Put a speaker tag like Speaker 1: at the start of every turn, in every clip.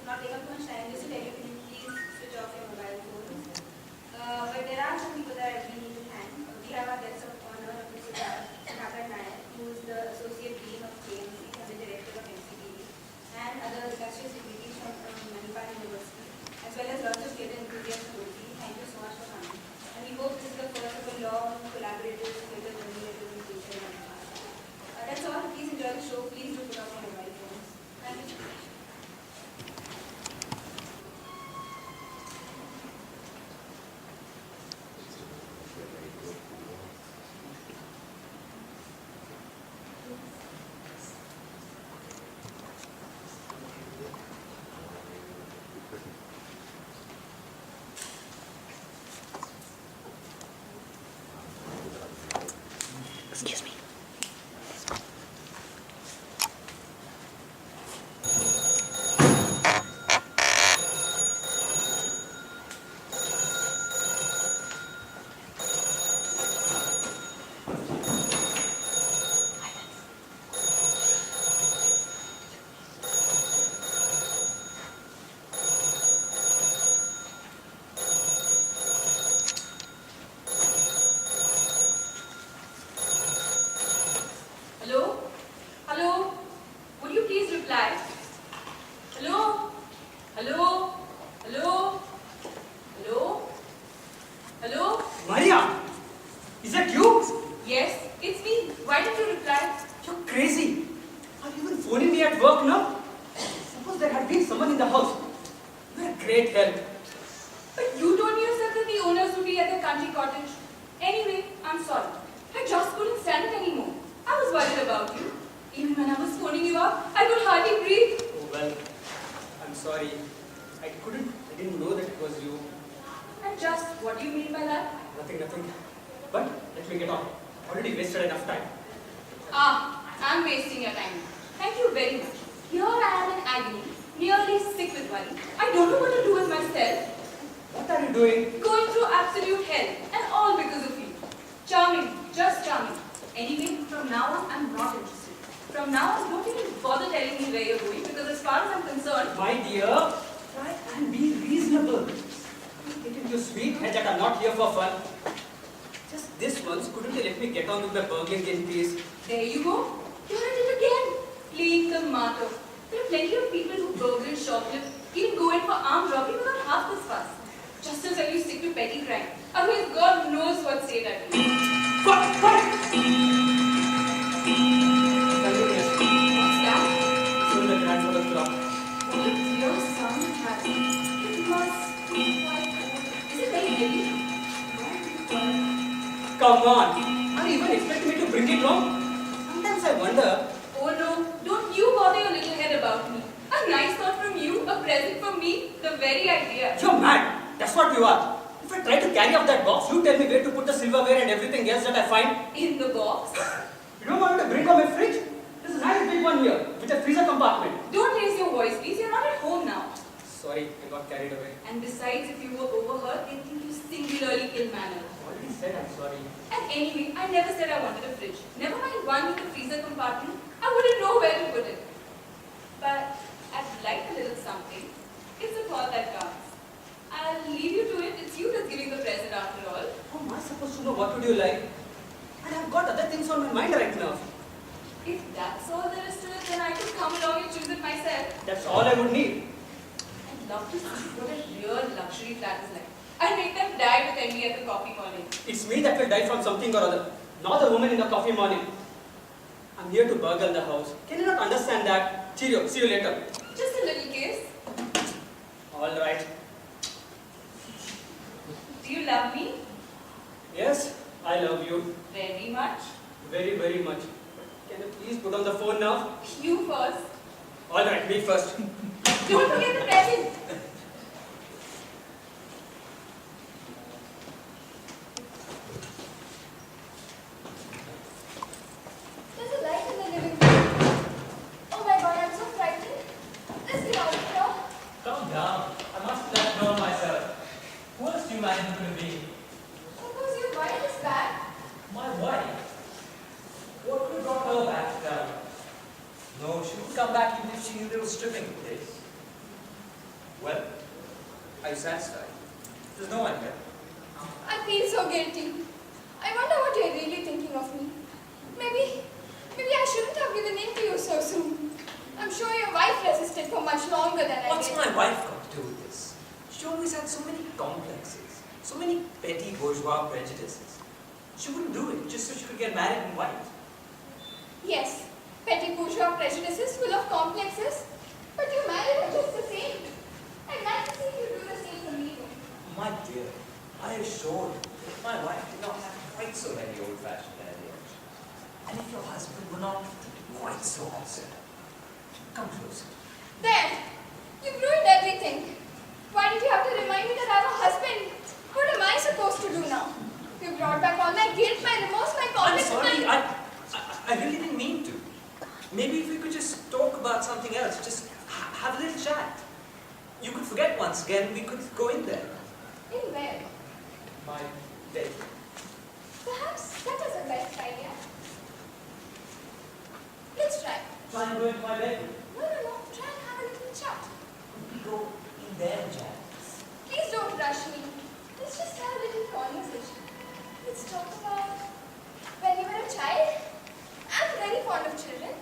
Speaker 1: not take up too much time. Just to tell you, can you please switch off your mobile phones? But there are some people that we need to thank. We have our guest of honor, Mr. Nair, who is the Associate Dean of KMC and the Director of MCPH, and other illustrious dignitaries from Manipal University, as well as lots of kid enthusiasts locally. Thank you so much for coming. And we hope this is the first of a long collaborative theatre journey that will be featured in Manipal. That's all. Please enjoy the show. Please do put off your mobile phones. Thank you.
Speaker 2: Excuse me.
Speaker 1: Hello? Hello? Would you please reply? Hello? Hello? Hello? Hello? Hello?
Speaker 3: Maria! Is that you?
Speaker 1: Yes, it's me. Why did you reply?
Speaker 3: You're crazy. Are you even phoning me at work now? Suppose there had been someone in the house. You're a great help.
Speaker 1: But you told me yourself that the owners would be at the country cottage. Anyway, I'm sorry. I just couldn't stand it anymore. I was worried about you. Even when I was phoning you up, I could hardly breathe.
Speaker 3: Oh well, I'm sorry. I didn't know that it was you.
Speaker 1: And just, what do you mean by that?
Speaker 3: Nothing. But let me get on. Already wasted enough time.
Speaker 1: I'm wasting your time. Thank you very much. Here I am in agony, nearly sick with worry. I don't know what to do with myself.
Speaker 3: What are you doing?
Speaker 1: Going through absolute hell, and all because of you. Charming, just charming. Anyway, from now on, I'm not interested. From now on, don't even bother telling me where you're going, because as far as I'm concerned...
Speaker 3: My dear, try and be reasonable. Get into sweet head that I'm not here for fun. Just this once, couldn't you let me get on with my burgling in peace?
Speaker 1: There you go. You're at it again. Playing the martyr. There are plenty of people who burgle and shoplift, even go in for armed robbery without half this fuss. Just as well you stick to petty crime. Otherwise, God knows what state I'd be.
Speaker 3: What?
Speaker 1: What's that?
Speaker 3: It's on the grandmother's clock.
Speaker 1: Your son has it. It must be quite old. Is it very heavy? Why did you call it?
Speaker 3: Come on. Are you even expecting me to bring it home? Sometimes I wonder.
Speaker 1: Oh no, don't you bother your little head about me. A nice thought from you, a present from me, the very idea.
Speaker 3: You're mad. That's what you are. If I try to carry off that box, you tell me where to put the silverware and everything else that I find.
Speaker 1: In the box?
Speaker 3: You don't want me to bring home a fridge? There's a nice big one here with a freezer compartment.
Speaker 1: Don't raise your voice, please. You're not at home now.
Speaker 3: Sorry, I got carried away.
Speaker 1: And besides, if you were overheard, they'd think you singularly ill mannered.
Speaker 3: Already said I'm sorry.
Speaker 1: And anyway, I never said I wanted a fridge. Never mind one with a freezer compartment. I wouldn't know where to put it. But I'd like a little something. It's a thought that comes. I'll leave you to it. It's you that's giving the present after all.
Speaker 3: How am I supposed to know what would you like? And I've got other things on my mind right now.
Speaker 1: If that's all there is to it, then I could come along and choose it myself.
Speaker 3: That's all I would need.
Speaker 1: I'd love to see what a real luxury flat is like. I'll make them die with envy at the coffee morning.
Speaker 3: It's me that will die from something or other, not the woman in the coffee morning. I'm here to burgle the house. Can you not understand that? Cheerio, see you later.
Speaker 1: Just a little kiss.
Speaker 3: All right.
Speaker 1: Do you love me?
Speaker 3: Yes, I love you.
Speaker 1: Very much.
Speaker 3: Very, very much. Can you please put on the phone now?
Speaker 1: You first.
Speaker 3: All right, me first.
Speaker 1: Don't forget the present.
Speaker 4: There's a light in the living room. Oh my god, I'm so frightened. Let's get out of here.
Speaker 5: Calm down. I must let go of myself. Who else do you imagine it could be?
Speaker 4: Suppose your wife is back.
Speaker 5: My wife? What could have brought her back down? No, she would come back even if she knew there was stripping for this. Well, are you satisfied? There's no one here.
Speaker 4: I feel so guilty. I wonder what you're really thinking of me. Maybe I shouldn't have given in to you so soon. I'm sure your wife resisted for much longer than I
Speaker 5: What's
Speaker 4: did.
Speaker 5: my wife got to do with this? She always had so many complexes, so many petty bourgeois prejudices. She wouldn't do it just so she could get married and white.
Speaker 4: Yes, petty bourgeois prejudices full of complexes, but you married her just the same. I'd like to see you do the same for me too.
Speaker 5: My dear, I assure you that my wife did not have quite so many old-fashioned ideas. And if your husband were not quite so awesome, come closer.
Speaker 4: There! You've ruined everything. Why did you have to remind me that I have a husband? What am I supposed to do now? You brought back all my guilt, my remorse, my
Speaker 5: I'm
Speaker 4: complex.
Speaker 5: sorry, I really didn't mean to. Maybe if we could just talk about something else, just have a little chat. You could forget once again, we could go in there.
Speaker 4: In where?
Speaker 5: My bed.
Speaker 4: Perhaps that is a best idea. Let's try.
Speaker 5: Try and go into my bedroom.
Speaker 4: No. Try and have a little chat.
Speaker 5: We go in there, Jack.
Speaker 4: Please don't rush me. Let's just have a little conversation. Let's talk about when you were a child. I'm very fond of children.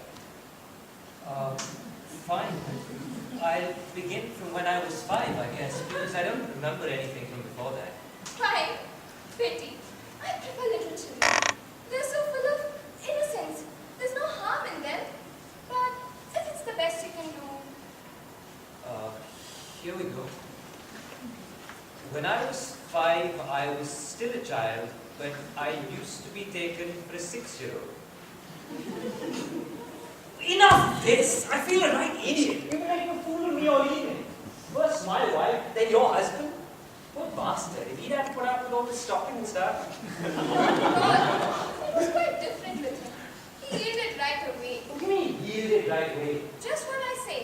Speaker 5: Fine. I'll begin from when I was 5, I guess, because I don't remember anything from before that.
Speaker 4: Fine. Pity. I prefer little children. They're so full of innocence. There's no harm in them. But if it's the best you can do.
Speaker 5: Here we go. When I was 5, I was still a child, but I used to be taken for a 6-year-old. Enough of this! I feel a right idiot. You've been making a fool of me all evening. First my wife, then your husband. What bastard. If he'd had to put up with all this stocking and stuff.
Speaker 4: God, it was quite different with him. He yielded right away.
Speaker 5: What do you mean, yielded right away?
Speaker 4: Just what I say.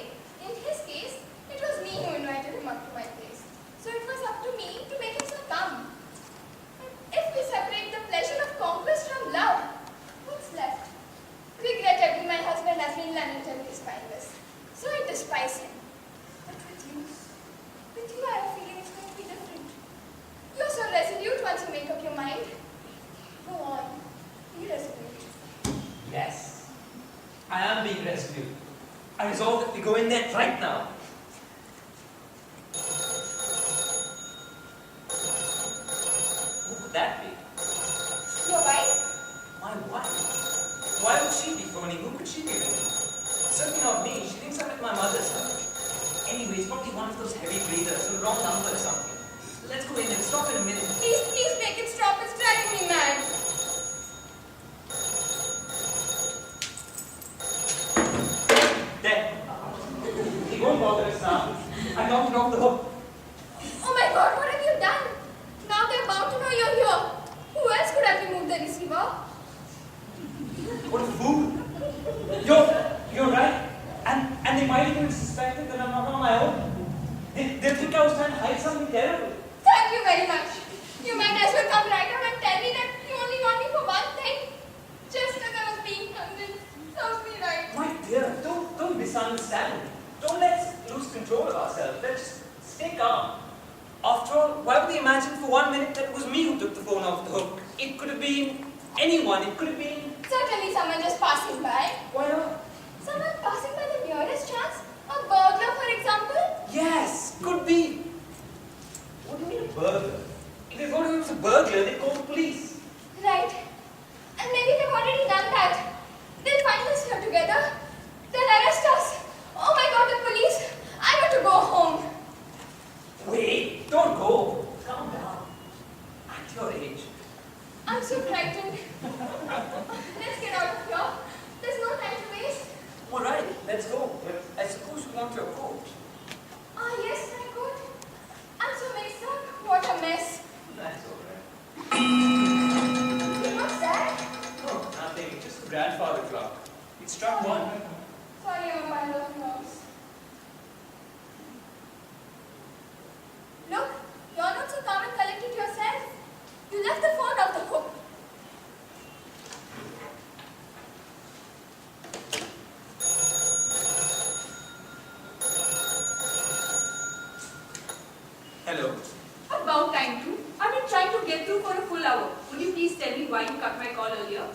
Speaker 4: In his case, it was me who invited him up to my place. So it was up to me to make him succumb. If we separate the pleasure of conquest from love, what's left? Regrettably, my husband has been lamentably spineless. So I despise him. But with you I have a feeling it's going to be different. You're so resolute once you make up your mind. Go on, be resolute.
Speaker 5: Yes. I am being resolute. I resolve that we go in there right now. Who could that be?
Speaker 4: Your wife?
Speaker 5: My wife? Why would she be phoning? Who could she be phoning? Certainly not me. She thinks I'm at my mother's house. Anyway, it's probably one of those heavy breathers, the wrong number or something. Let's go in and stop in a minute.
Speaker 4: Please make it stop. It's driving me mad.
Speaker 5: There. He won't bother us now. I got it off the hook.
Speaker 4: Oh my God, what have you done? Now they're bound to know you're here. Who else could have removed the receiver?
Speaker 5: What a fool. You're right. And they might even suspected that I'm not on my own. They think I was trying to hide something terrible.
Speaker 4: Thank you very much. You might as well come right out and tell me that you only want me for one thing. Just as I was being convinced. Serves me right.
Speaker 5: My dear, don't misunderstand me. Don't let's lose control of ourselves. Let's just stay calm. After all, why would they imagine for 1 minute that it was me who took the phone off the hook? It could have been anyone. It could have been...
Speaker 4: Certainly someone just passing by.
Speaker 5: Why not?
Speaker 4: Someone passing by the nearest chance. A burglar, for example.
Speaker 5: Yes, could be. What do you mean a burglar? If they thought he was a burglar, they'd call the police.
Speaker 4: Right. And maybe they've already done that. They'll find us here together. They'll arrest us. Oh my God, the police. I got to go home.
Speaker 5: Wait, don't go. Calm down. At your age.
Speaker 4: I'm so frightened. Let's get out of here. There's no time to waste.
Speaker 5: All right, let's go. But I suppose you want your coat.
Speaker 4: Ah, yes, my coat. I'm so mixed up. What a mess.
Speaker 5: That's all right.
Speaker 4: What's that?
Speaker 5: No, nothing. Just a grandfather clock. It struck 1.
Speaker 4: Sorry, I'm a pile of nerves. Look, you're not so calm and collected yourself. You left the phone off the hook.
Speaker 3: Hello.
Speaker 1: About time too. I've been trying to get through for a full hour. Would you please tell me why you cut my call earlier?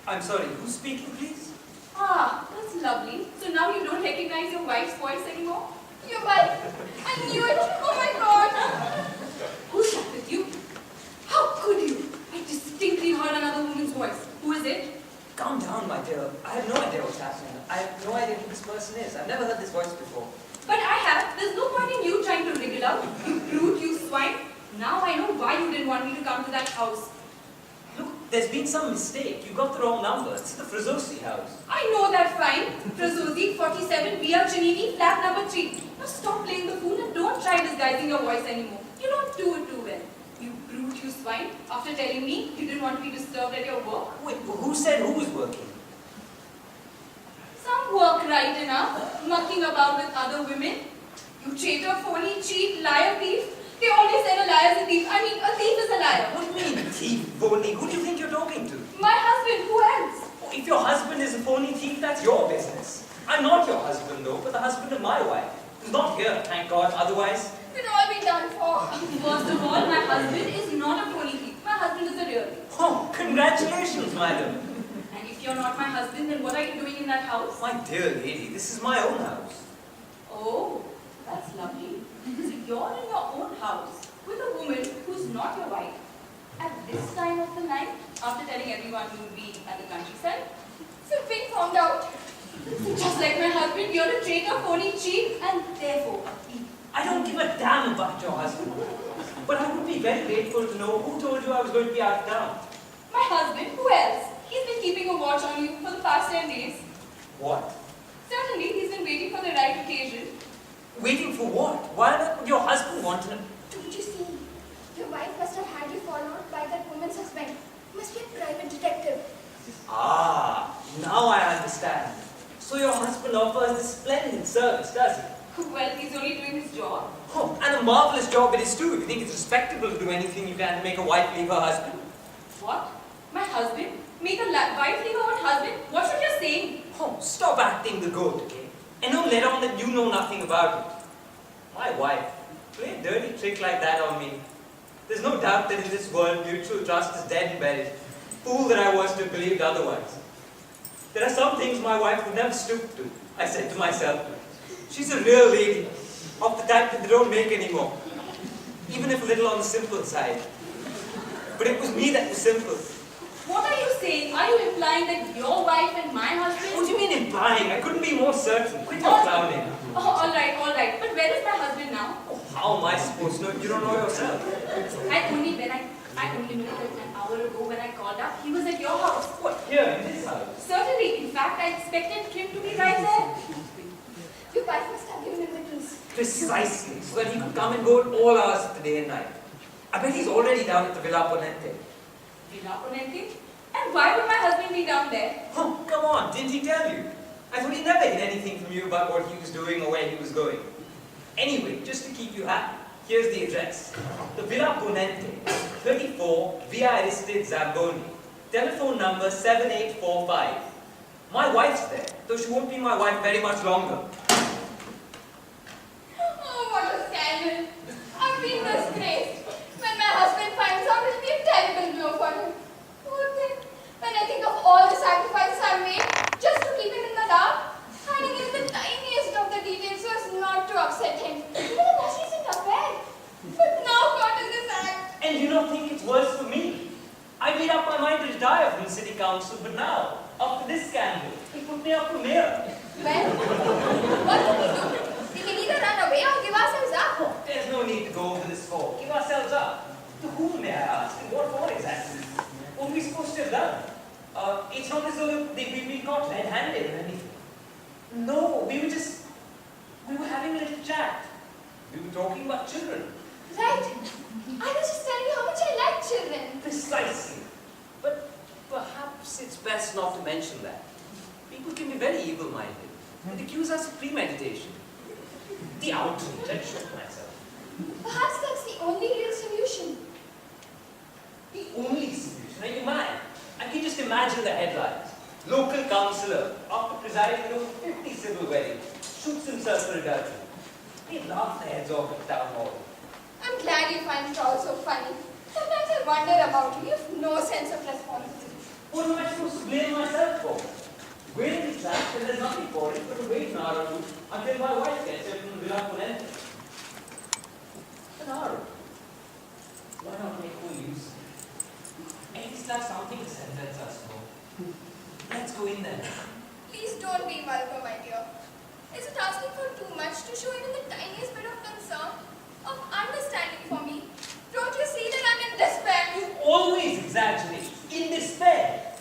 Speaker 3: I'm sorry, who's speaking, please?
Speaker 1: Ah, that's lovely. So now you don't recognize your wife's voice anymore?
Speaker 4: Your wife. I knew it. Oh my God.
Speaker 1: Who's that with you? How could you? I distinctly heard another woman's voice. Who is it?
Speaker 5: Calm down, my dear. I have no idea what's happening. I have no idea who this person is. I've never heard this voice before.
Speaker 1: But I have. There's no point in you trying to wriggle out. You brute, you swine. Now I know why you didn't want me to come to that house.
Speaker 5: Look, there's been some mistake. You got the wrong number. It's the Frizzosi house.
Speaker 1: I know that fine. Frazosi 47 Via Chinini, flat number 3. Now stop playing the fool and don't try disguising your voice anymore. You don't do it too well. You brute, you swine. After telling me you didn't want to be disturbed at your work.
Speaker 5: Wait, who said who was working?
Speaker 1: Some work right enough, mucking about with other women. You traitor, phony, cheat, liar, thief. They always said a liar is a thief. I mean, a thief is a liar.
Speaker 5: What do you mean, thief, phony? Who do you think you're talking to?
Speaker 1: My husband, who else?
Speaker 5: Oh, if your husband is a phony thief, that's your business. I'm not your husband, though, but the husband of my wife. Who's not here, thank God. Otherwise,
Speaker 4: We'd all be done for.
Speaker 1: First of all, my husband is not a phony thief. My husband is a real thief.
Speaker 5: oh, congratulations, madam.
Speaker 1: And if you're not my husband, then what are you doing in that house?
Speaker 5: My dear lady, this is my own house.
Speaker 1: Oh, that's lovely. So you're in your own house with a woman who's not your wife. At this time of the night, after telling everyone you'd be at the countryside.
Speaker 4: So being found out.
Speaker 1: So just like my husband, you're a traitor, phony, cheat, and therefore a thief.
Speaker 5: I don't give a damn about your husband. But I would be very grateful to know who told you I was going to be out of town.
Speaker 1: My husband, who else? He's been keeping a watch on you for the past 10 days.
Speaker 5: What?
Speaker 1: Certainly, he's been waiting for the right occasion.
Speaker 5: Waiting for what? Why not would your husband want to know?
Speaker 4: Don't you see? Your wife must have had you followed by that woman's husband. Must be a private detective.
Speaker 5: Ah, now I understand. So your husband offers this splendid service, does he?
Speaker 1: Well, he's only doing his job.
Speaker 5: Oh, and a marvelous job it is too. If you think it's respectable to do anything you can to make a wife leave her husband.
Speaker 1: What? My husband? Make a wife leave her own husband? What's what you're saying?
Speaker 5: Oh, stop acting the goat, okay? And don't let on that you know nothing about it. My wife, play a dirty trick like that on me. There's no doubt that in this world mutual trust is dead and buried. Fool that I was to have believed otherwise. There are some things my wife would never stoop to, I said to myself. She's a real lady, of the type that they don't make anymore. Even if a little on the simple side. But it was me that was simple.
Speaker 1: What are you saying? Are you implying that your wife and my husband...
Speaker 5: What do you mean implying? I couldn't be more certain. Quit your clowning.
Speaker 1: Oh, all right. But where is my husband now?
Speaker 5: Oh, how am I supposed to know? You don't know yourself.
Speaker 1: I only knew that an hour ago when I called up, he was at your house.
Speaker 5: What, here in this house?
Speaker 1: Certainly. In fact, I expected him to be right there.
Speaker 4: Your wife must have given him the keys.
Speaker 5: Precisely, so that he could come and go at all hours of the day and night. I bet he's already down at the Villa Ponente.
Speaker 1: Villa Ponente? And why would my husband be down there?
Speaker 5: Oh, come on, didn't he tell you? I thought he never hid anything from you about what he was doing or where he was going. Anyway, just to keep you happy, here's the address. The Villa Ponente, 34 Via Aristide Zamboni. Telephone number 7845. My wife's there, though she won't be my wife very much longer.
Speaker 4: Oh, what a scandal. I've been disgraced. When my husband finds out, it'll be a terrible blow for him. Poor thing. When I think of all the sacrifices I've made just to keep him in the dark, hiding in the tiniest of the details so as not to upset him. Even the most recent affair. But now caught in this act.
Speaker 5: And you don't think it's worse for me? I made up my mind to retire from the city council, but now, after this scandal, they put me up for mayor.
Speaker 4: Well, what can we do? We can either run away or give ourselves up.
Speaker 5: Oh, there's no need to go over this for. Give ourselves up. To whom, may I ask, and what for exactly? What are we supposed to have done? It's not as though we've been caught red-handed or anything. No, we were having a little chat. We were talking about children.
Speaker 4: Right. I was just telling you how much I like children.
Speaker 5: Precisely. But perhaps it's best not to mention that. People can be very evil-minded and accuse us of premeditation. The outrage, I shook myself.
Speaker 4: Perhaps that's the only real solution.
Speaker 5: The only solution? Are you mad? I can just imagine the headlines. Local councillor, after presiding over 50 civil weddings, shoots himself for adultery. They laugh their heads off at the town hall.
Speaker 4: I'm glad you find it all so funny. Sometimes I wonder about you. You have no sense of responsibility.
Speaker 5: What am I supposed to blame myself for? Waiting is trapped and there's nothing for it but to wait an hour or two until my wife gets here from the villa for anything. An hour. Why not make full use? At least have something to sentence us for. Let's go in then.
Speaker 4: Please don't be vulgar, my dear. Is it asking for too much to show even the tiniest bit of concern, of understanding for me? Don't you see that I'm in despair?
Speaker 5: You always exaggerate. In despair.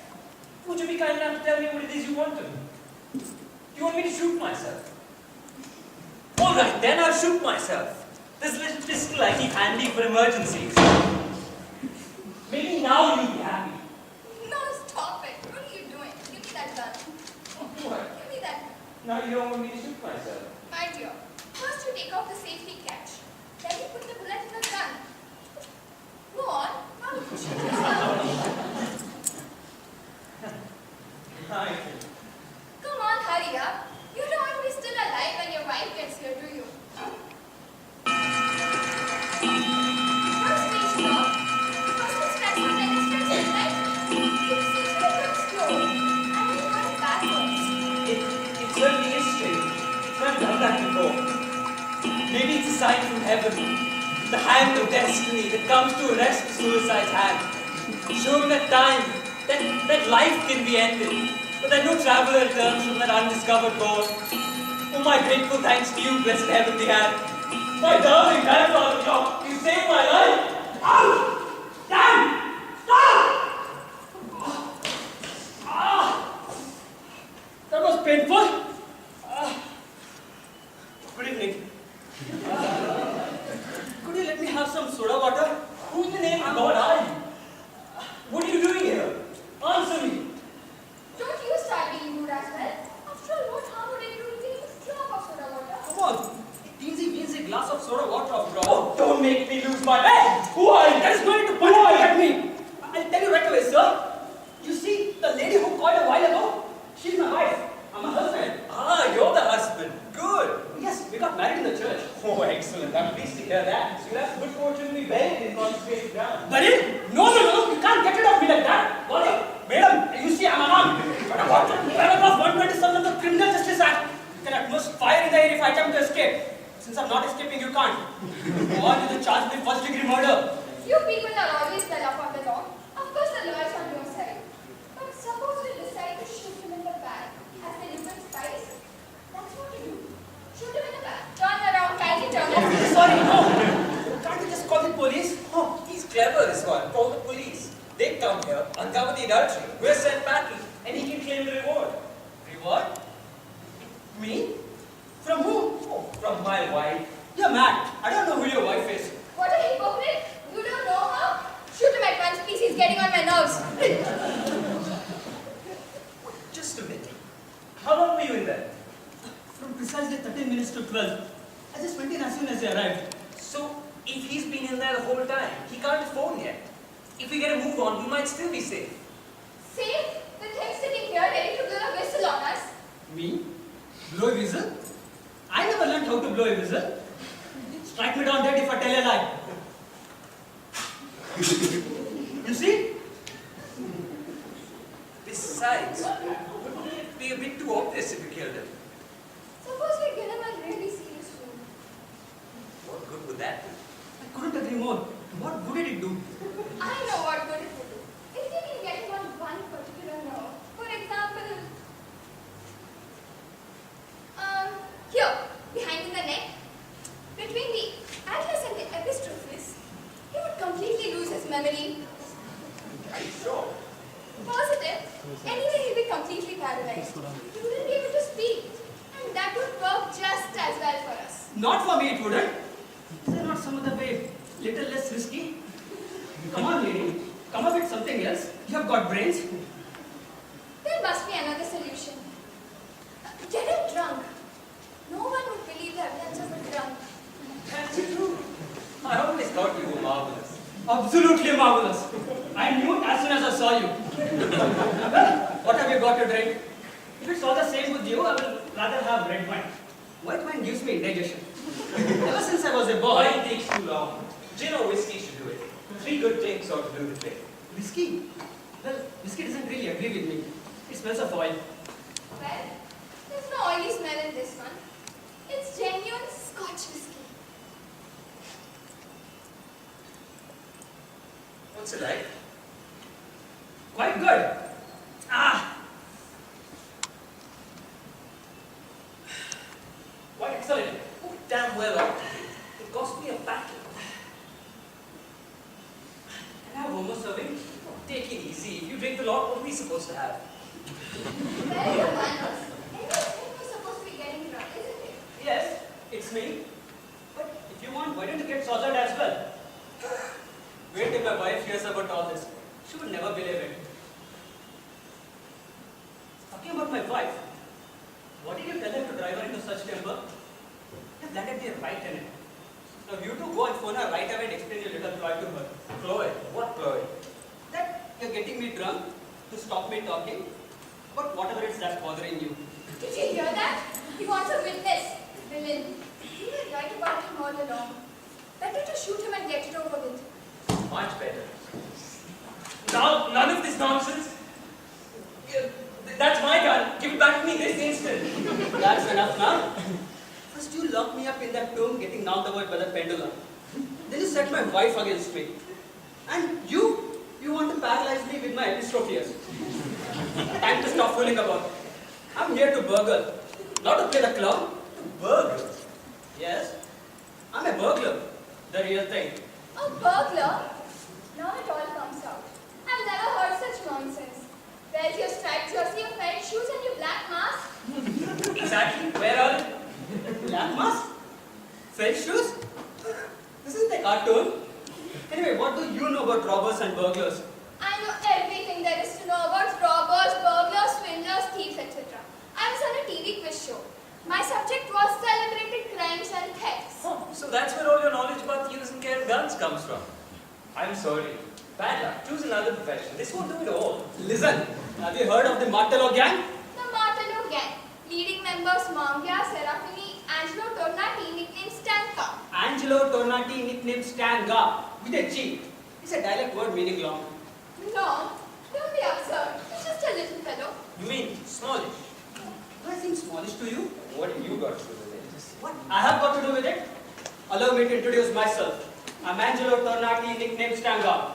Speaker 5: Would you be kind enough to tell me what it is you want to do? You want me to shoot myself? Alright, then I'll shoot myself. This little pistol I keep handy for emergencies. Maybe now you'll be happy.
Speaker 4: No, stop it. What are you doing? Give me that gun.
Speaker 5: What?
Speaker 4: Give me that gun.
Speaker 5: Now you don't want me to shoot myself.
Speaker 4: My dear, first you take off the safety catch. Then you put the bullet in the gun. Go on. Now you can shoot yourself.
Speaker 5: Right.
Speaker 4: Come on, hurry up. You don't want to be still alive when your wife gets here, do you? First stage stop. First it starts and then it starts at night. It seems to be very slow. And then you going backwards.
Speaker 5: It certainly is strange. I've done that before. Maybe it's a sign from heaven. The hand of destiny that comes to arrest the suicide's hand. Show him that time, that life can be ended. But that no traveler returns from that undiscovered goal. Oh, my grateful thanks to you, blessed heavenly hand. My darling grandfather clock, you saved my life. Ouch! Damn! Stop!
Speaker 3: That was painful. Good evening. Could you let me have some soda water?
Speaker 5: Who in the name of God are you? What are you doing here? Answer me.
Speaker 4: Don't you start being rude as well. After all, what harm would it do to take a drop of soda water?
Speaker 3: Come on. Teensy weensy glass of soda water after all.
Speaker 5: Oh, don't make me lose my head. Who are you?
Speaker 3: That is going to point at me. I'll tell you right away, sir. You see, the lady who called a while ago, she's my wife. I'm her husband.
Speaker 5: Ah, you're the husband. Good.
Speaker 3: Yes, we got married in the church.
Speaker 5: Oh, excellent. I'm pleased to hear that. So you'll have good fortune to be buried in consecrated ground.
Speaker 3: Buried? No, you can't get rid of me like that. Madam, you see, I'm unarmed. Paragraph 127 of the Criminal Justice Act. You can at most fire in the air if I attempt to escape. Since I'm not escaping, you can't. Or you will charge me first degree murder.
Speaker 4: You people are always well up on the law. Of course, the law is on your side. But suppose we decide to shoot him in the back as they do in spies. That's what you do. Shoot him in the back. Turn around, kindly turn around.
Speaker 3: Sorry, no. Can't you just call the police?
Speaker 5: Oh, he's clever, this one. Call the police. They come here, uncover the adultery. We're sent packing, and he can claim the reward.
Speaker 3: Reward? Me? From who?
Speaker 5: Oh, from my wife.
Speaker 3: You're mad. I don't know who your wife is.
Speaker 4: What a hypocrite. You don't know her? Shoot him at once, please. He's getting on my nerves.
Speaker 5: Just a minute. How long were you in there?
Speaker 3: From precisely 13 minutes to 12. I just went in as soon as they arrived.
Speaker 5: So, if he's been in there the whole time, he can't phone yet. If we get a move on, we might still be safe.
Speaker 4: Safe? The thing sitting here ready to blow a whistle on us.
Speaker 3: Me? Blow a whistle? I never learned how to blow a whistle. Strike me down dead if I tell a lie. You see?
Speaker 5: Besides, wouldn't it be a bit too obvious if we killed him?
Speaker 4: Suppose we get him a really serious wound.
Speaker 5: What good would that do?
Speaker 3: I couldn't agree more. What good did it do?
Speaker 4: I know what good it would do. If you can get him on one particular nerve, for example, here, behind in the neck, between the atlas and the epistrophes, he would completely lose his memory.
Speaker 5: Are you sure?
Speaker 4: Positive. Anyway, he'll be completely paralyzed. He wouldn't be able to speak. And that would work just as well for us.
Speaker 3: Not for me, it wouldn't. Is there not some other way? Little less risky? Come on, lady. Come up with something else. You have got brains.
Speaker 4: There must be another solution. Get him drunk. No one would believe the evidence of a drunk.
Speaker 5: That's true. I always thought you were marvelous.
Speaker 3: Absolutely marvelous. I knew it as soon as I saw you. Well, what have you got to drink? If it's all the same with you, I will rather have red wine. White wine gives me indigestion. Ever since I was a boy,
Speaker 5: Why it takes too long? Gin or whiskey should do it. 3 good things ought to do the trick.
Speaker 3: Whiskey? Well, whiskey doesn't really agree with me. It smells of oil.
Speaker 4: Well, there's no oily smell in this one. It's genuine Scotch whiskey.
Speaker 5: What's it like?
Speaker 3: Quite good. Ah! Quite excellent.
Speaker 5: Oh, damn well. It cost me a battle.
Speaker 3: Can I have one more serving?
Speaker 5: Take it easy. If you drink a lot, what are we supposed to have?
Speaker 4: Where are your manners? Everything was supposed to be getting drunk, isn't it?
Speaker 3: Yes, it's me. But if you want, why don't you get sozzled as well? Wait till my wife hears about all this. She would never believe it. Talking about my wife, what did you tell her to drive her into such temper? You have landed me right in it. Now you two go and phone her right away and explain your little ploy to her.
Speaker 5: Ploy? What ploy?
Speaker 3: That you're getting me drunk to stop me talking about whatever it's that's bothering you.
Speaker 4: Did you hear that? He wants a witness. Villain. You were right about him all along. Better to shoot him and get it over with.
Speaker 5: Much better. Now, none of this nonsense. That's my gun. Give it back to me this instant.
Speaker 3: That's enough now. First you locked me up in that tomb getting knocked about by the pendulum. Then you set my wife against me. And you want to paralyze me with my epistrophes. Time to stop fooling about. I'm here to burgle. Not to play the clown. To burgle. Yes, I'm a burglar. The real thing.
Speaker 4: A burglar? Now it all comes out. I've never heard such nonsense. Where's your striped jersey, your felt shoes, and your black mask?
Speaker 5: Exactly. Where are they?
Speaker 3: Black mask? Felt shoes? This is the cartoon. Anyway, what do you know about robbers and burglars?
Speaker 4: I know everything there is to know about robbers, burglars, swindlers, thieves, etc. I was on a TV quiz show. My subject was celebrated crimes and thefts.
Speaker 5: Oh, so that's where all your knowledge about use and care of guns comes from. I'm sorry. Bad luck. Choose another profession. This won't do it all.
Speaker 3: Listen, have you heard of the Martello gang?
Speaker 4: The Martello gang. Leading members Mangya, Serafini, Angelo Tornati, nicknamed Stanka.
Speaker 3: Angelo Tornati, nicknamed Stanga, with a G. It's a dialect word meaning long.
Speaker 4: No, don't be absurd. He's just a little fellow.
Speaker 5: You mean smallish?
Speaker 3: Do I seem smallish to you?
Speaker 5: What have you got to do with it?
Speaker 3: What I have got to do with it? Allow me to introduce myself. I'm Angelo Tornati, nicknamed Stanga.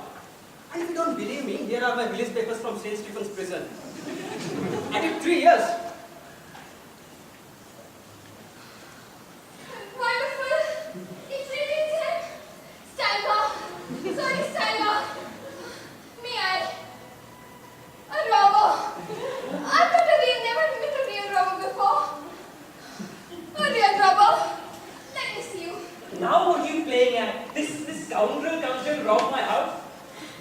Speaker 3: And if you don't believe me, here are my release papers from St. Stephen's prison. I did 3 years.
Speaker 4: Wonderful. It's really it. Stanka. Sorry, Stanka. Me, a robber. I thought I've never met a real robber before. A real robber. Let me see you.
Speaker 5: Now what are you playing at? This scoundrel comes here to rob my house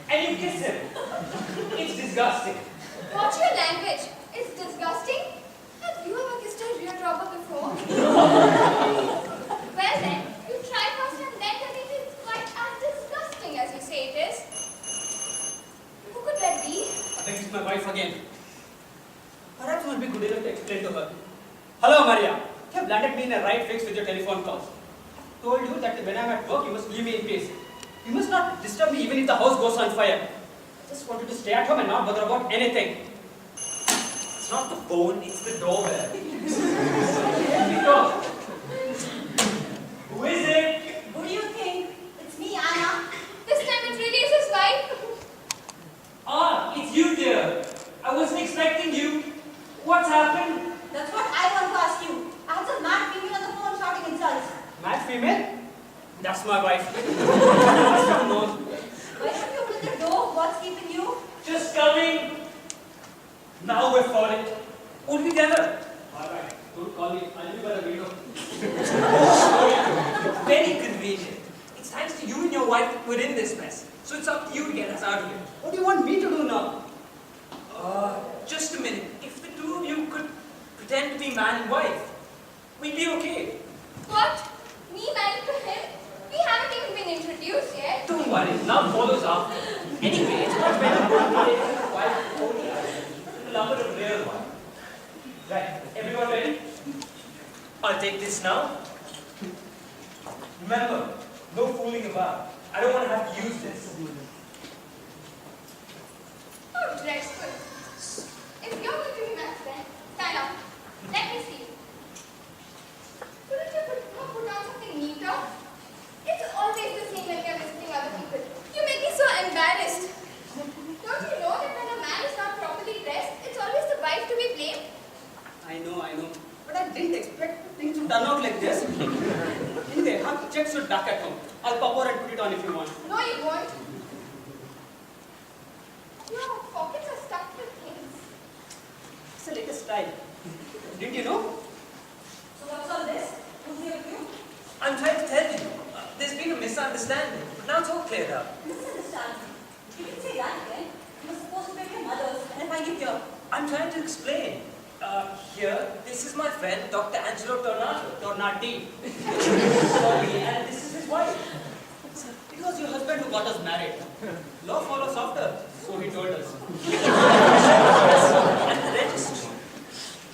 Speaker 5: and you kiss him. It's disgusting.
Speaker 4: Watch your language. It's disgusting. Have you ever kissed a real robber before? Well then, you try first and then tell me if it's quite as disgusting as you say it is. Who could that be?
Speaker 3: I think it's my wife again. Perhaps you will be good enough to explain to her. Hello, Maria. You have landed me in a right fix with your telephone calls. I told you that when I'm at work, you must leave me in peace. You must not disturb me even if the house goes on fire. I just wanted to stay at home and not bother about anything.
Speaker 5: It's not the phone, it's the doorbell.
Speaker 3: Let me go.
Speaker 5: Who is it?
Speaker 2: Who do you think? It's me, Anna.
Speaker 4: This time it really is his wife.
Speaker 5: Ah, it's you, dear. I wasn't expecting you. What's happened?
Speaker 2: That's what I want to ask you. I have some mad female on the phone shouting insults.
Speaker 3: Mad female? That's my wife. Must have known.
Speaker 2: Why don't you open the door? What's keeping you?
Speaker 5: Just coming. Now we're falling. What did we tell her?
Speaker 3: Alright, don't call me. I'll be by the window.
Speaker 5: Very convenient. It's thanks to you and your wife that we're in this mess. So it's up to you to get us out of here.
Speaker 3: What do you want me to do now?
Speaker 5: Just a minute. If the two of you could pretend to be man and wife, we'd be okay.
Speaker 4: What? Me married to him? We haven't even been introduced yet.
Speaker 5: Don't worry, love follows after. Anyway, it's much better to be a wife only than a lover of real one. Right, everyone ready? I'll take this now. Remember, no fooling about. I don't want to have to use this.
Speaker 4: How dreadful. If you're going to be my friend, stand up. Let me see. Couldn't you put on something neater? It's always the same when you're visiting other people. You make me so embarrassed. Don't you know that when a man is not properly dressed, it's always the wife to be blamed?
Speaker 3: I know. But I didn't expect things to turn out like this. Anyway, check your duck at home. I'll pop over and put it on if you want.
Speaker 4: No, you won't. Your pockets are stuffed with things.
Speaker 3: It's the latest style. Didn't you know?
Speaker 2: So what's all this? Who's here with you?
Speaker 5: I'm trying to tell you. There's been a misunderstanding. But now it's all cleared up.
Speaker 2: Misunderstanding. You didn't say that again. You were supposed to be with your mother's, and I find you here.
Speaker 5: I'm trying to explain. Here, this is my friend, Dr. Angelo
Speaker 3: Tornati.
Speaker 5: Sorry, and this is his wife.
Speaker 3: It was your husband who got us married. Law follows after, so he told us.
Speaker 5: And the registry.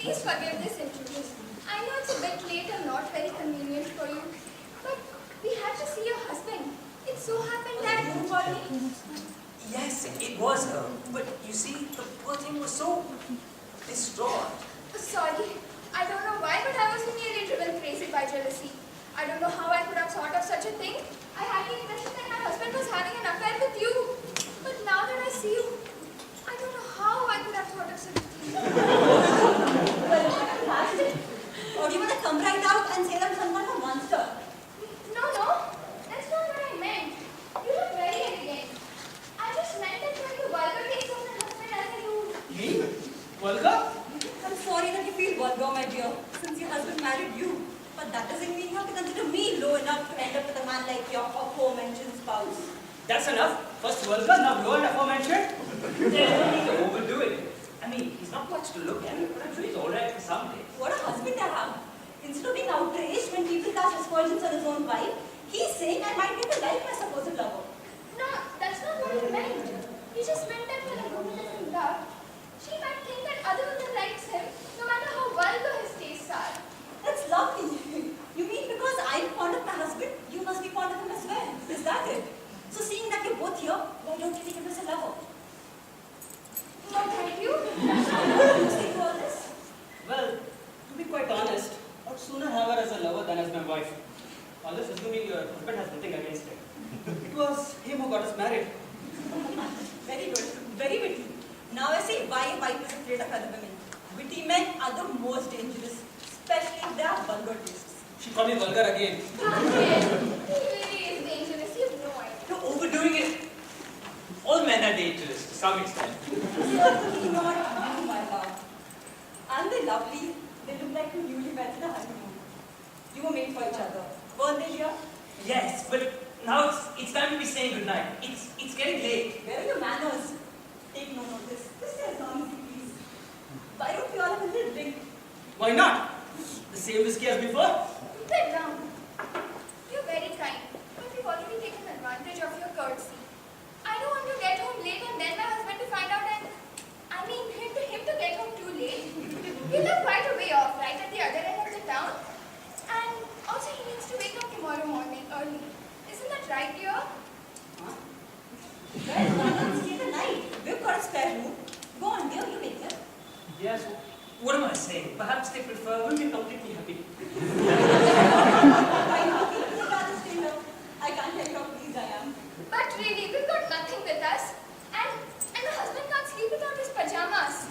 Speaker 4: Please forgive this intrusion. I know it's a bit late and not very convenient for you, but we had to see your husband. It so happened that
Speaker 2: You called me?
Speaker 5: Yes, it was her. But you see, the poor thing was so distraught.
Speaker 4: Sorry, I don't know why, but I was nearly driven crazy by jealousy. I don't know how I could have thought of such a thing. I had the impression that my husband was having an affair with you. But now that I see you, I don't know how I could have thought of such a thing.
Speaker 2: Well, fantastic. Or do you want to come right out and say that someone's a monster?
Speaker 4: No, that's not what I meant. You look very elegant. I just meant that when you vulgar takes on the husband as a rude.
Speaker 3: Me? Vulgar?
Speaker 2: I'm sorry that you feel vulgar, my dear, since your husband married you. But that doesn't mean you have to consider me low enough to end up with a man like your aforementioned spouse.
Speaker 3: That's enough. First vulgar, now low and aforementioned.
Speaker 5: There's no need to overdo it. I mean, he's not much to look at, but I'm sure he's alright for some days.
Speaker 2: What a husband I have. Instead of being outraged when people cast aspersions on his own wife, he's saying I might get to like my supposed lover.
Speaker 4: No, that's not what he meant. He just meant that when a woman is in love, she might think that other women likes him, no matter how vulgar his tastes are.
Speaker 2: That's lovely. You mean because I'm fond of my husband, you must be fond of him as well. Is that it? So seeing that you're both here, why don't you take him as a lover?
Speaker 4: No, thank you.
Speaker 2: What do you say to all this?
Speaker 3: Well, to be quite honest, I'd sooner have her as a lover than as my wife. All this assuming your husband has nothing against it. It was him who got us married.
Speaker 2: Very good. Very witty. Now I see why a wife is afraid of other women. Witty men are the most dangerous, especially if they have vulgar tastes.
Speaker 3: She called me vulgar again.
Speaker 4: He really is dangerous. You have no idea.
Speaker 5: You're overdoing it. All men are dangerous to some extent.
Speaker 2: Certainly not you, my love. Aren't they lovely? They look like you newly met in a honeymoon. You were made for each other. Weren't they, dear?
Speaker 5: Yes, but now it's time to be saying goodnight. It's getting late.
Speaker 2: Where are your manners? Take no notice. Just stay as long as you please. Why don't we all have a little drink?
Speaker 3: Why not? The same whiskey as before?
Speaker 4: Sit down. You're very kind, but we've already taken advantage of your courtesy. I don't want to get home late and then my husband to find out and him to get home too late. We live quite a way off, right at the other end of the town. And also he needs to wake up tomorrow morning early. Isn't that right, dear?
Speaker 3: Huh?
Speaker 2: Well, why not stay the night? We've got a spare room. Go on, dear, you make it.
Speaker 3: Yes.
Speaker 5: What am I saying? Perhaps they prefer.
Speaker 3: We'll be completely happy.
Speaker 2: Why not? You'd rather stay here. I can't tell you how pleased I am.
Speaker 4: But really, we've got nothing with us. And the husband can't sleep without his pajamas.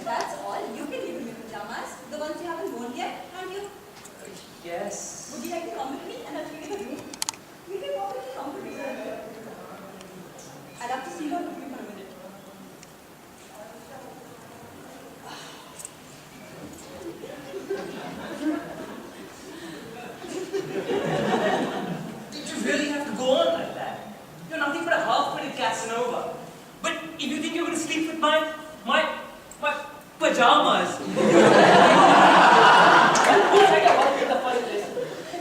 Speaker 2: That's all. You can leave in your pajamas. The ones you haven't worn yet, can't you?
Speaker 5: Yes.
Speaker 2: Would you like to come with me and I'll show you the room? You can walk with your comfortable. I'll have to see her with you for a minute.
Speaker 5: Did you really have to go on like that? You're nothing but a half-witted Casanova. But if you think you're going to sleep with my pajamas.
Speaker 3: You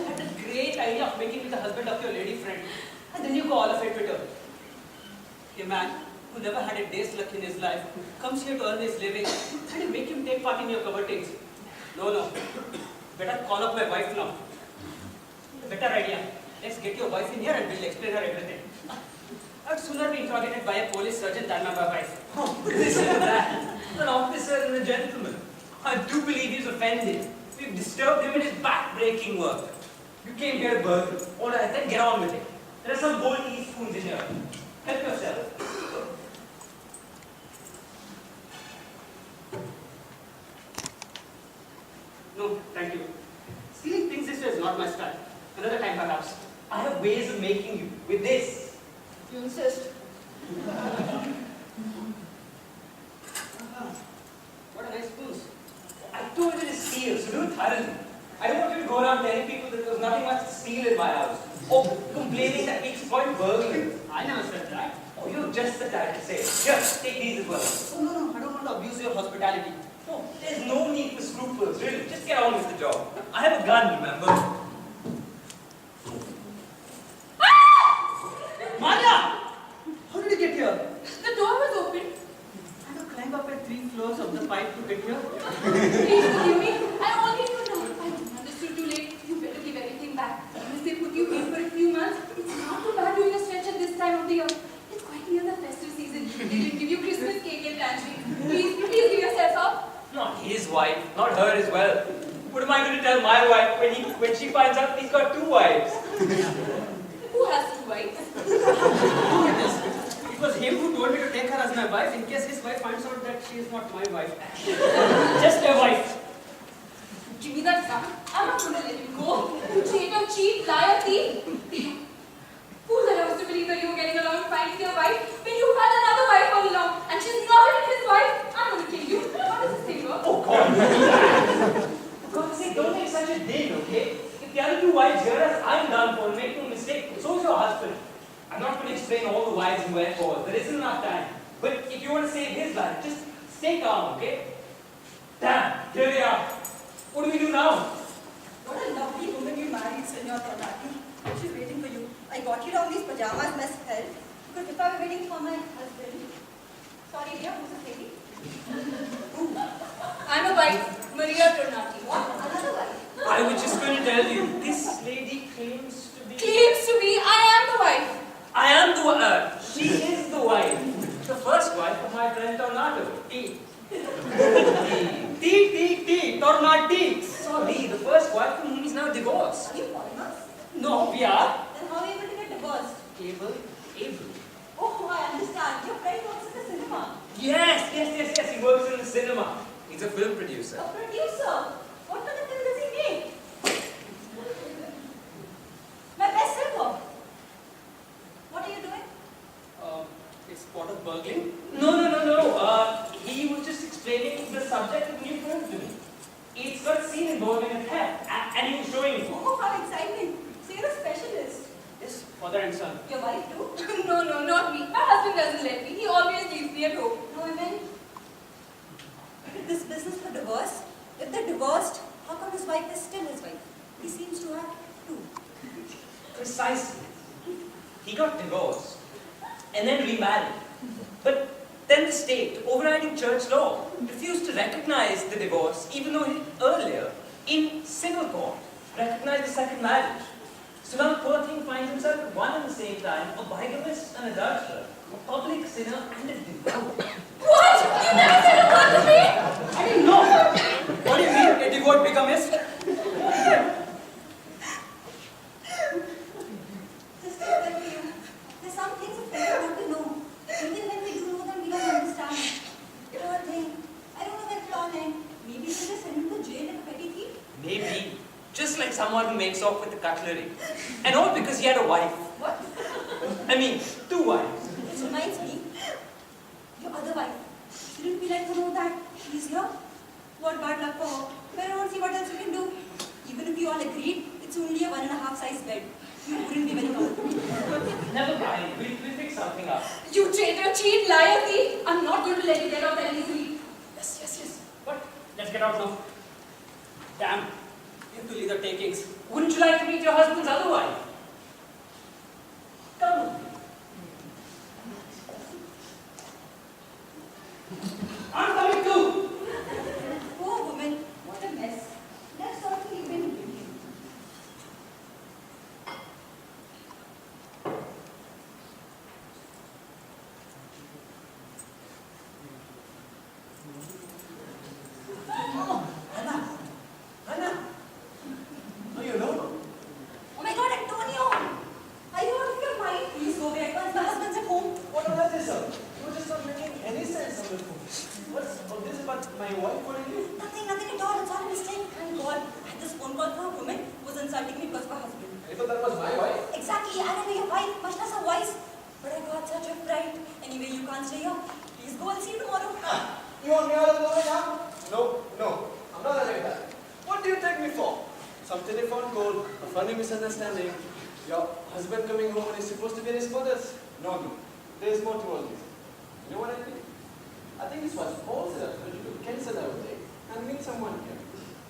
Speaker 3: had the great idea of making me the husband of your lady friend. And then you go all of it with her. A man who never had a day's luck in his life comes here to earn his living and you make him take part in your covertings. No. Better call up my wife now. Better idea. Let's get your wife in here and we'll explain her everything. I'd sooner be interrogated by a police sergeant than my wife.
Speaker 5: Oh, but listen to that. An officer and a gentleman. I do believe he's offended. We've disturbed him in his back-breaking work. You came here to burgle. All right, then get on with it. There are some gold teaspoons in here. Help yourself.
Speaker 3: No, thank you. Stealing things this way is not my style. Another time perhaps.
Speaker 5: I have ways of making you with this.
Speaker 2: You insist.
Speaker 3: What a nice spoons.
Speaker 5: I told you to steal, so do it thoroughly. I don't want you to go around telling people that there was nothing much to steal in my house. Or complaining that we exploit burglary.
Speaker 3: I never said that.
Speaker 5: Oh, you're just the type to say it. Here, take these as well.
Speaker 3: Oh, no, I don't want to abuse your hospitality.
Speaker 5: No, there's no need for scruples, really. Just get on with the job. I have a gun, remember?
Speaker 3: Manya! How did you get here?
Speaker 4: The door was open.
Speaker 3: I had to climb up at 3 floors of the pipe to get here.
Speaker 4: Please forgive me. I only knew now. I understood too late. You better give everything back. Unless they put you in for a few months, it's not too bad doing a stretch at this time of the year. It's quite near the festive season. They didn't give you Christmas cake and dancing. Please give yourself up.
Speaker 5: Not his wife, not her as well. What am I going to tell my wife when she finds out he's got 2 wives?
Speaker 4: Who has 2 wives?
Speaker 3: It was him who told me to take her as my wife in case his wife finds out that she is not my wife. Just a wife.
Speaker 4: Give me that gun. I'm not going to let you go. You traitor, cheat, liar, thief. Who's allowed to believe that you were getting along fine with your wife when you had another wife all along and she's not even his wife? I'm going to kill you. What is this thing, bro?
Speaker 5: Oh, God. For God's sake, don't make such a din, okay? If the other 2 wives hear us, I'm done for. Make no mistake. So is your husband. I'm not going to explain all the whys and wherefores. There isn't enough time. But if you want to save his life, just stay calm, okay? Damn, here they are. What do we do now?
Speaker 2: What a lovely woman you married, Senor Tornati. She's waiting for you. I got you down these pajamas must help. Because if I were waiting for my husband. Sorry, dear, who's this lady?
Speaker 4: I'm a wife, Maria Tornati.
Speaker 2: What? Another wife?
Speaker 5: I was just going to tell you, this lady claims to be...
Speaker 4: Claims to be, I am the wife.
Speaker 5: I am the she is the wife. The first wife of my friend Tornado. T.
Speaker 3: Tornati.
Speaker 5: Sorry, the first wife from whom he's now divorced.
Speaker 2: Are you foreigners?
Speaker 3: No, we are.
Speaker 2: Then how are you able to get divorced?
Speaker 5: Able.
Speaker 2: Oh, I understand. Your friend works in the cinema.
Speaker 5: Yes, he works in the cinema. He's a film producer.
Speaker 2: A producer. What kind of film does he make? My bestseller. What are you doing?
Speaker 3: It's part of burgling.
Speaker 5: No. He was just explaining the subject of new film to me. It's got a scene involving a cat, and he was showing me.
Speaker 2: Oh, how exciting. So you're a specialist.
Speaker 3: Yes, father and son.
Speaker 2: Your wife too?
Speaker 4: No, not me. My husband doesn't let me. He always leaves me at home.
Speaker 2: No, I mean, if this business for divorce, if they're divorced, how come his wife is still his wife? He seems to have 2.
Speaker 5: Precisely. He got divorced and then remarried. But then the state, overriding church law, refused to recognize the divorce, even though he earlier, in civil court, recognized the second marriage. So now the poor thing finds himself at one and the same time a bigamist, an adulterer, a public sinner, and a devout.
Speaker 4: What? You never said a word to me?
Speaker 3: I didn't know. What do you mean, a devout bigamist?
Speaker 2: Just to tell you, there's some things that we want to know. Even when we do know them, we don't understand. Poor thing. I don't know that planning. Maybe we just send him to jail like a petty thief.
Speaker 5: Maybe. Just like someone who makes off with the cutlery. And all because he had a wife.
Speaker 2: What?
Speaker 5: I mean, 2 wives.
Speaker 2: This reminds me, your other wife. Shouldn't we like to know that she's here? What bad luck for her. But I don't see what else we can do. Even if you all agreed, it's only a 1.5 size bed. You wouldn't be very comfortable.
Speaker 5: Never mind. We'll fix something up.
Speaker 4: You traitor, cheat, liar, thief. I'm not going to let you get off that easily.
Speaker 3: Yes. But let's get out now. Damn. You have to leave the takings.
Speaker 5: Wouldn't you like to meet your husband's other wife? Come.
Speaker 3: I'm coming too.
Speaker 2: Poor woman, what a mess. That's certainly been guilty. harshness of voice. But I got such a fright. Anyway, you can't stay here. Please go and see you tomorrow.
Speaker 6: You want me out of the way now? No. I'm not like that. What do you take me for? Some telephone call, a funny misunderstanding. Your husband coming home and he's supposed to be at his mother's. No. There's more to all this. You know what I think? I think this was all set up so you could cancel our date and meet someone here.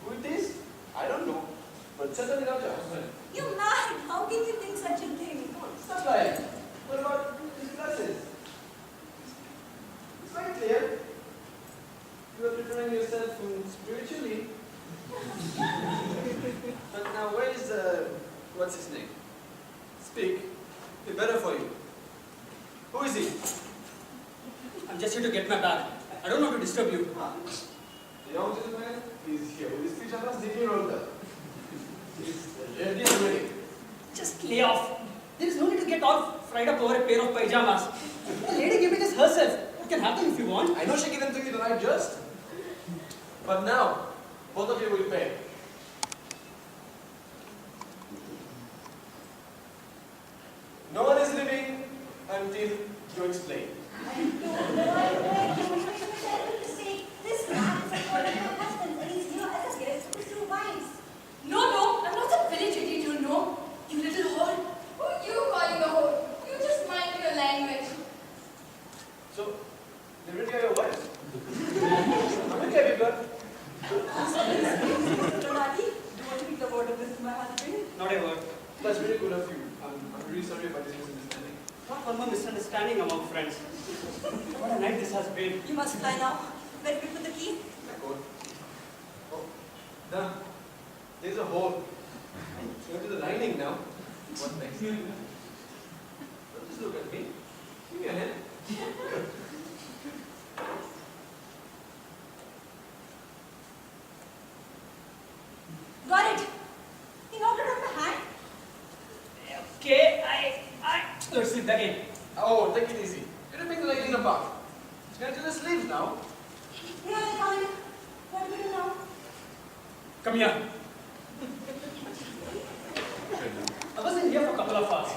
Speaker 6: Who it is? I don't know. But certainly not your husband.
Speaker 2: You're mad. How can you think such a thing?
Speaker 6: Come on, stop lying. What about his glasses? It's very clear. You are preparing yourself spiritually. But now where is what's his name? Speak. Be better for you. Who is he?
Speaker 3: I'm just here to get my bag. I don't want to disturb you.
Speaker 6: The young gentleman is here with his pajamas deeply rolled up. He's ready and ready.
Speaker 3: Just lay off. There is no need to get all fried up over a pair of pajamas. The lady gave me this herself. You can have them if you want.
Speaker 6: I know she gave them to you tonight just. But now, both of you will pay. No one is leaving until you explain.
Speaker 2: I don't know. I terrible mistake. This man is a father of my husband and he's here as a guest with 2 wives.
Speaker 4: No, I'm not some village idiot, you know. You little whore. Who are you calling a whore? You just mind your language.
Speaker 6: So, they really are your wives. How many have you got?
Speaker 2: Donati, do you want to speak the word of this to my husband?
Speaker 3: Not a word.
Speaker 6: That's very good of you. I'm really sorry about this misunderstanding.
Speaker 3: Not one more misunderstanding among friends. What a night this has been.
Speaker 2: You must fly now. Where did we put the key?
Speaker 6: My God. Oh, done. There's a hole. It's going to the lining now. What next? Don't just look at me. Give me a hand.
Speaker 2: Got it. He knocked it on my hand.
Speaker 3: Okay, let's sleep again.
Speaker 6: Oh, take it easy. You don't make the lining apart. It's going to the sleeves now.
Speaker 2: Here I come. What do we do now?
Speaker 3: Come here. I was in here for a couple of hours.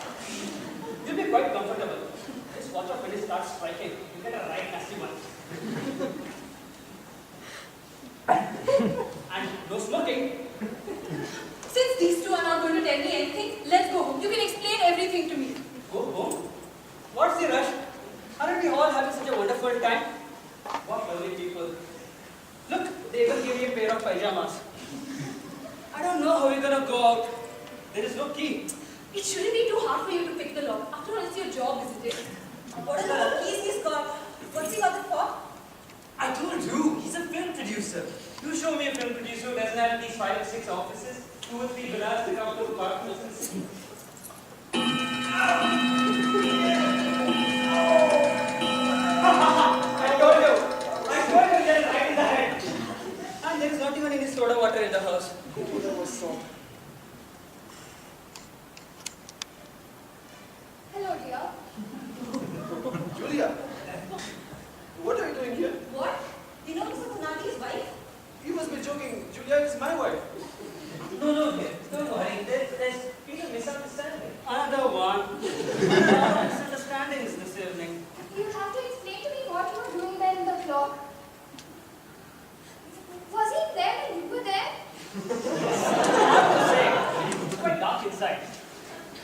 Speaker 3: You'll be quite comfortable. Just watch out when it starts striking. You get a right nasty one. And no smoking.
Speaker 4: Since these two are not going to tell me anything, let's go home. You can explain everything to me.
Speaker 3: Go home? What's the rush? Aren't we all having such a wonderful time? What lovely people. Look, they even give me a pair of pajamas. I don't know how we're gonna go out. There is no key.
Speaker 4: It shouldn't be too hard for you to pick the lock. After all, it's your job, isn't it?
Speaker 2: What are the keys he's got? What's he got it for?
Speaker 5: I told you, he's a film producer. You show me a film producer who doesn't have at least 5 or 6 offices, 2 or 3 villas, a couple of apartments.
Speaker 3: I told you get right in the head. And there is not even any soda water in the house.
Speaker 6: That was so.
Speaker 4: Hello, dear.
Speaker 6: Julia, what are you doing here?
Speaker 2: What? You know Mr. Donati's wife?
Speaker 6: You must be joking. Julia is my wife.
Speaker 5: No, dear, don't worry. There's been a misunderstanding.
Speaker 3: Another one. Misunderstandings this evening.
Speaker 4: You have to explain to me what you were doing there in the clock. Was he there when you were there?
Speaker 3: I have to say, it's quite dark inside.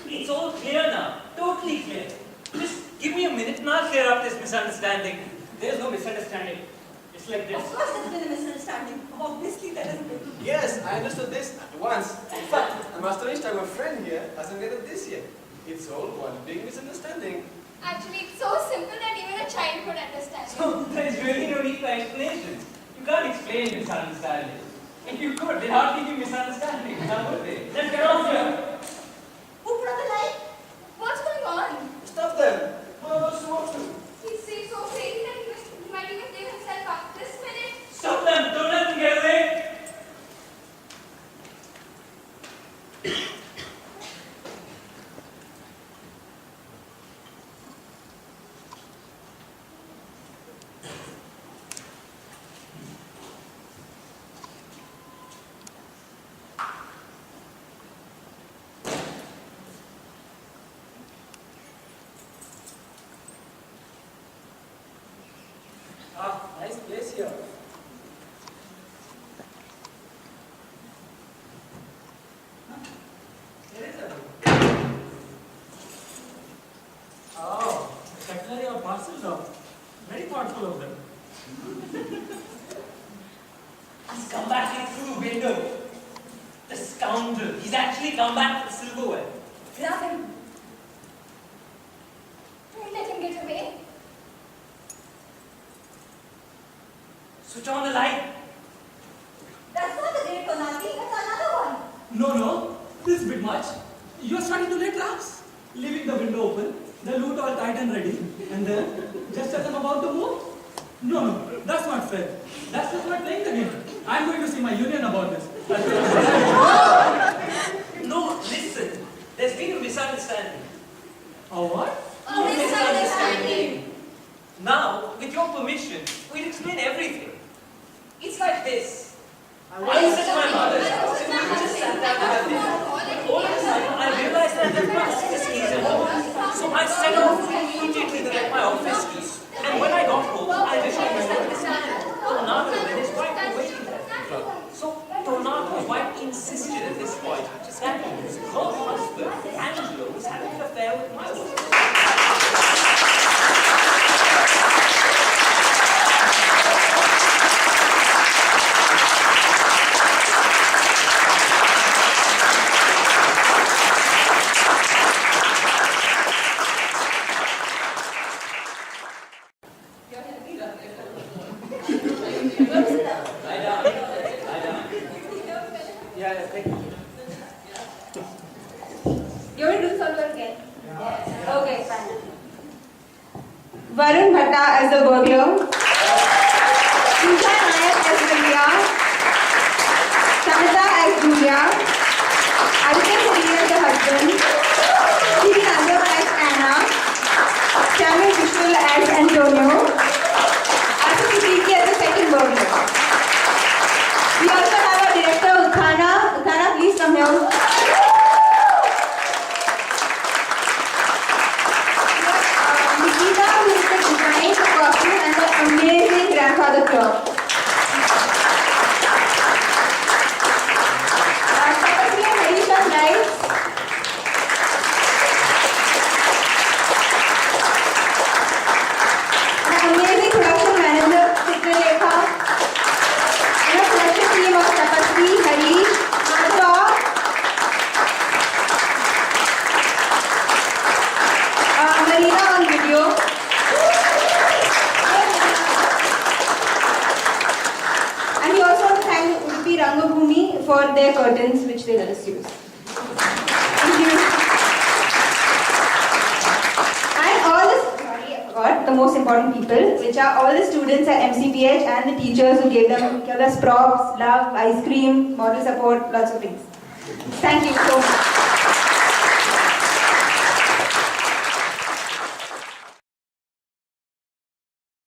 Speaker 5: It's all clear now. Totally clear. Just give me a minute and I'll clear up this misunderstanding.
Speaker 3: There is no misunderstanding. It's like this.
Speaker 2: Of course there's been a misunderstanding. Obviously there has been.
Speaker 6: Yes, I understood this at once. In fact, I'm astonished our friend here hasn't get it this yet. It's all one big misunderstanding.
Speaker 4: Actually, it's so simple that even a child could understand.
Speaker 5: So there's really no need for explanations. You can't explain misunderstanding. If you could, they'd hardly be misunderstandings, now would they? Let's get off here.
Speaker 2: Who put on the light?
Speaker 4: What's going on?
Speaker 6: Stop them! How about to walk through?
Speaker 4: He seems so crazy that he might even give himself up this minute.
Speaker 5: Stop them! Don't let them get away!
Speaker 3: parcel job. Very thoughtful of them.
Speaker 5: He's come back in through the window. The scoundrel. He's actually come back for the silverware.
Speaker 2: Grab him.
Speaker 4: Don't let him get away.
Speaker 5: Switch on the light.
Speaker 2: That's not the great Konati, that's another one.
Speaker 3: No, this is a bit much. You're starting to lay traps. Leaving the window open, the loot all tight and ready, and then, just as I'm about to move, no, that's not fair. That's just not playing the game. I'm going to see my union about this.
Speaker 5: No, listen. There's been a misunderstanding.
Speaker 3: Oh, what?
Speaker 2: Oh, misunderstanding.
Speaker 5: Now, with your permission, we'll explain everything. It's like this. I was at my mother's house and we just sat down to have dinner. All of a sudden, I realized that the process is at home. So I set off immediately to get my office keys. And when I got home, I realized that Tornado and his wife were waiting there. So Tornado's wife insisted at this point that her husband, Angelo, was having an affair with my wife. Lie down. Yeah, thank you.
Speaker 1: You want to do this all over again? Yes. Okay, fine. Varun Bhatta as the burglar. Pooja Nayak as Priya. Samita as Julia. Aditya Puri as the husband. Sri Nandam as Anna. Samuel Vishwal as Antonio. Asif Siddiqui as the second burglar. We also have our director Uthana. Uthana, please come here. Nikita, who is the design, the costume, and the amazing grandfather clock. Secretary and Aisha Lights. The amazing production manager, Chitralekha. And a production team of Tapasri, Harish, Madhura, Marina on video. And we also thank Udupi Rangabhumi for their curtains which they let us use. Thank you. And all the, sorry, I forgot, the most important people, which are all the students at MCPH and the teachers who gave us props, love, ice cream, moral support, lots of things. Thank you so much.